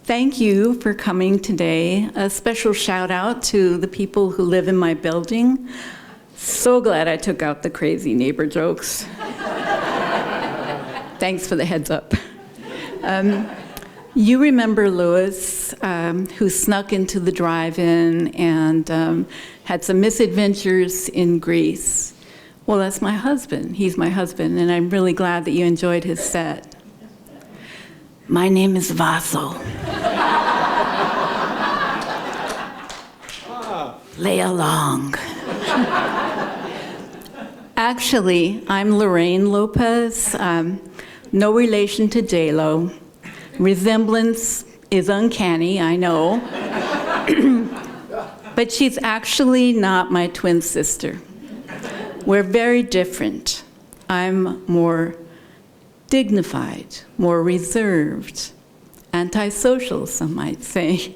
Thank you for coming today. A special shout out to the people who live in my building. So glad I took out the crazy neighbor jokes. Thanks for the heads up. You remember Louis, who snuck into the drive-in and had some misadventures in Greece. Well, that's my husband. He's my husband, and I'm really glad that you enjoyed his set. My name is Vaso. Lay along. Actually, I'm Lorraine Lopez. No relation to J-Lo. Resemblance is uncanny, I know. But she's actually not my twin sister. We're very different. I'm more dignified, more reserved, antisocial, some might say.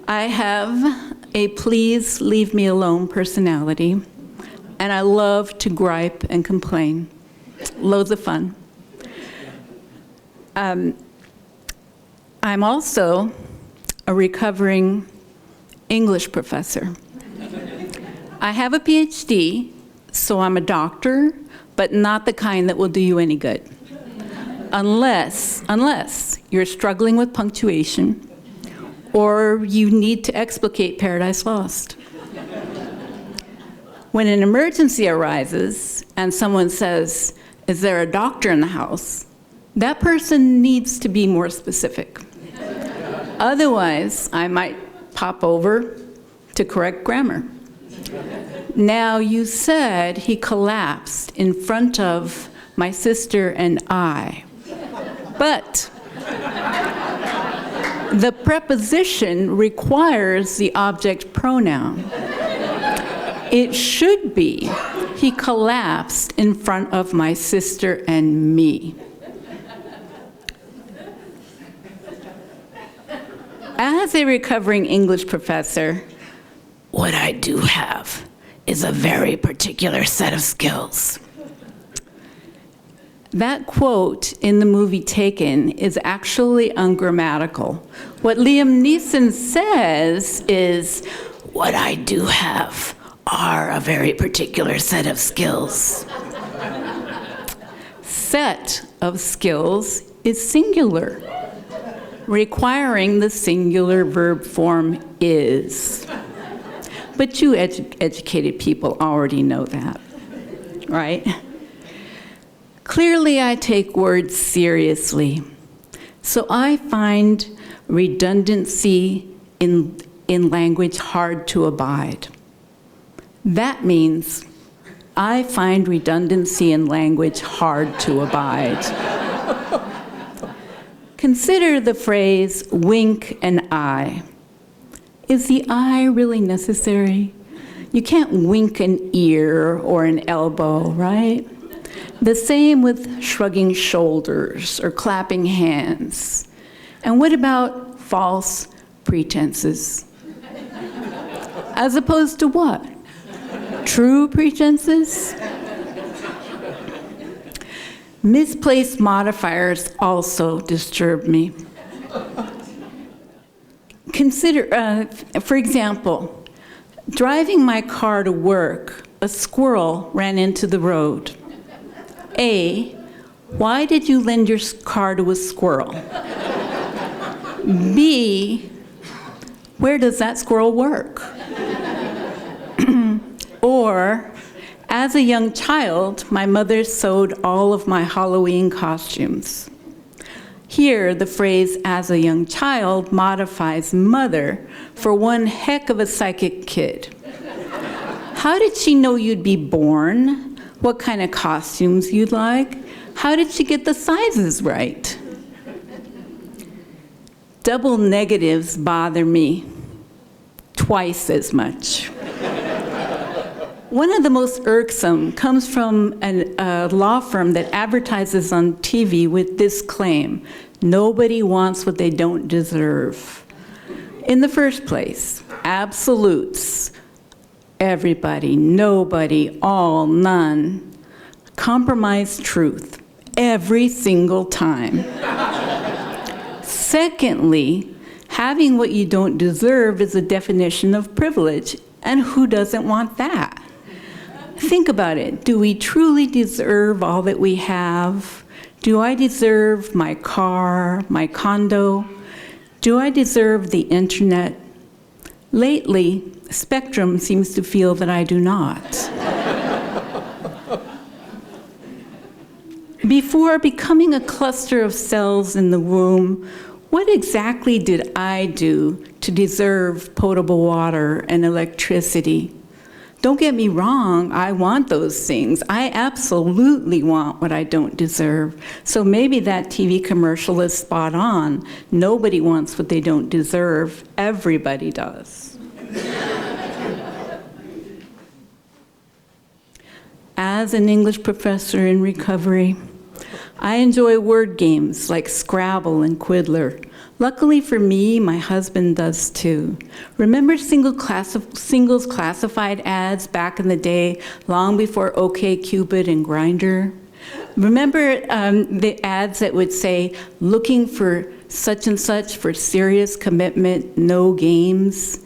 I have a please leave me alone personality, and I love to gripe and complain. Loads of fun. I'm also a recovering English professor. I have a PhD, so I'm a doctor, but not the kind that will do you any good. Unless you're struggling with punctuation or you need to explicate Paradise Lost. When an emergency arises and someone says, "Is there a doctor in the house?" that person needs to be more specific. Otherwise, I might pop over to correct grammar. Now, you said he collapsed in front of my sister and I. But the preposition requires the object pronoun. It should be, he collapsed in front of my sister and me. As a recovering English professor, what I do have is a very particular set of skills. That quote in the movie Taken is actually ungrammatical. What Liam Neeson says is, what I do have are a very particular set of skills. Set of skills is singular, requiring the singular verb form is. But you educated people already know that, right? Clearly, I take words seriously. So I find redundancy in language hard to abide. That means I find redundancy in language hard to abide. Consider the phrase wink an eye. Is the eye really necessary? You can't wink an ear or an elbow, right? The same with shrugging shoulders or clapping hands. And what about false pretenses? As opposed to what? True pretenses? Misplaced modifiers also disturb me. Consider, for example, driving my car to work, a squirrel ran into the road. A, why did you lend your car to a squirrel? B, where does that squirrel work? Or, as a young child, my mother sewed all of my Halloween costumes. Here, the phrase as a young child modifies mother for one heck of a psychic kid. How did she know you'd be born? What kind of costumes you'd like? How did she get the sizes right? Double negatives bother me twice as much. One of the most irksome comes from a law firm that advertises on TV with this claim: nobody wants what they don't deserve. In the first place, absolutes. Everybody, nobody, all, none. Compromise truth every single time. Secondly, having what you don't deserve is a definition of privilege, and who doesn't want that? Think about it. Do we truly deserve all that we have? Do I deserve my car, my condo? Do I deserve the internet? Lately, Spectrum seems to feel that I do not. Before becoming a cluster of cells in the womb, what exactly did I do to deserve potable water and electricity? Don't get me wrong, I want those things. I absolutely want what I don't deserve. So maybe that TV commercial is spot on. Nobody wants what they don't deserve. Everybody does. As an English professor in recovery, I enjoy word games like Scrabble and Quiddler. Luckily for me, my husband does too. Remember singles classified ads back in the day, long before OkCupid and Grindr? Remember the ads that would say, looking for such and such for serious commitment, no games?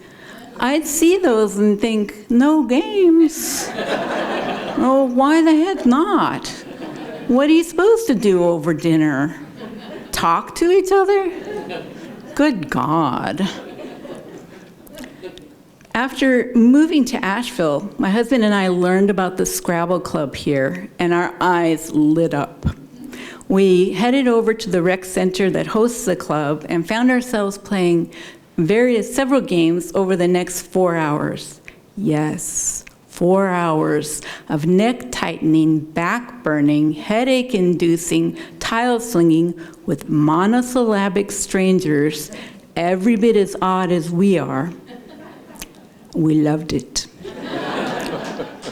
I'd see those and think, no games? Oh, why the heck not? What are you supposed to do over dinner? Talk to each other? Good God. After moving to Asheville, my husband and I learned about the Scrabble Club here, and our eyes lit up. We headed over to the rec center that hosts the club and found ourselves playing several games over the next 4 hours. Yes, 4 hours of neck-tightening, back-burning, headache-inducing tile slinging with monosyllabic strangers, every bit as odd as we are. We loved it.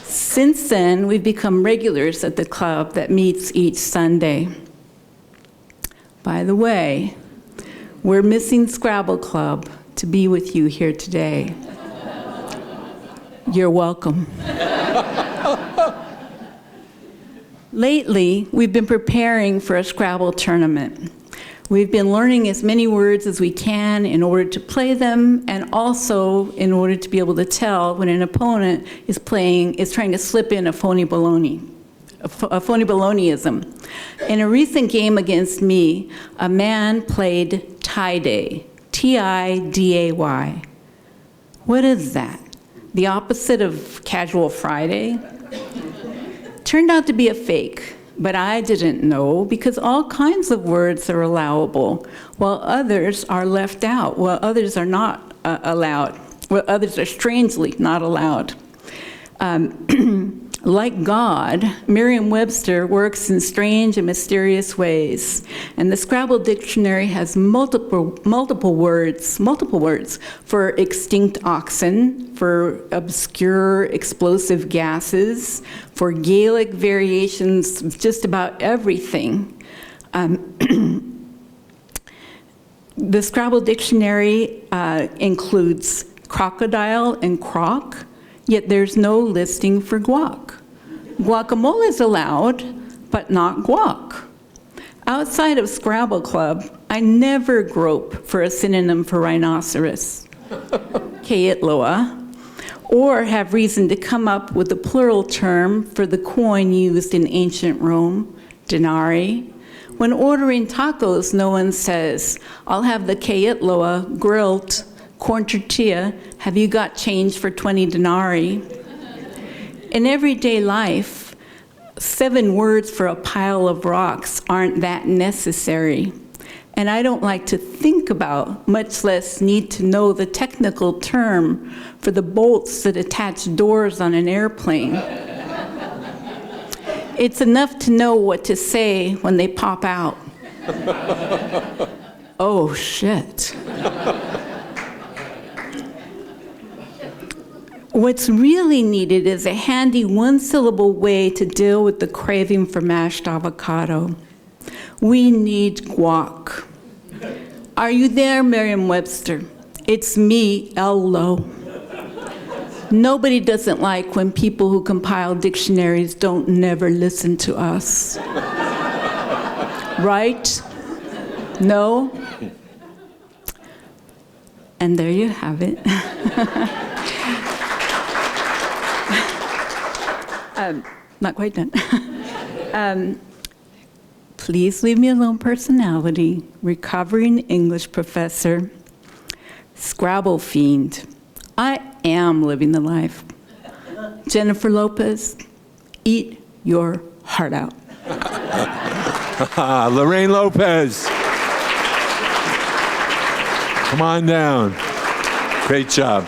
Since then, we've become regulars at the club that meets each Sunday. By the way, we're missing Scrabble Club to be with you here today. You're welcome. Lately, we've been preparing for a Scrabble tournament. We've been learning as many words as we can in order to play them, and also in order to be able to tell when an opponent is trying to slip in a phony baloneyism. In a recent game against me, a man played Tie-Day, T-I-D-A-Y. What is that? The opposite of Casual Friday? Turned out to be a fake, but I didn't know because all kinds of words are allowable, while others are left out, while others are not allowed, while others are strangely not allowed. Like God, Merriam-Webster works in strange and mysterious ways, and the Scrabble dictionary has multiple words for extinct oxen, for obscure explosive gases, for Gaelic variations of just about everything. The Scrabble dictionary includes crocodile and croc, yet there's no listing for guac. Guacamole is allowed, but not guac. Outside of Scrabble Club, I never grope for a synonym for rhinoceros, keitloa, or have reason to come up with a plural term for the coin used in ancient Rome, denarii. When ordering tacos, no one says, I'll have the keitloa grilled corn tortilla, have you got change for 20 denarii? In everyday life, 7 words for a pile of rocks aren't that necessary. And I don't like to think about, much less need to know the technical term for the bolts that attach doors on an airplane. It's enough to know what to say when they pop out. Oh, shit. What's really needed is a handy one-syllable way to deal with the craving for mashed avocado. We need guac. Are you there, Merriam-Webster? It's me, L-Lo. Nobody doesn't like when people who compile dictionaries don't never listen to us. Right? No? And there you have it. Not quite done. Please leave me alone personality, recovering English professor, Scrabble fiend. I am living the life. Jennifer Lopez, eat your heart out. Lorraine Lopez. Come on down. Great job.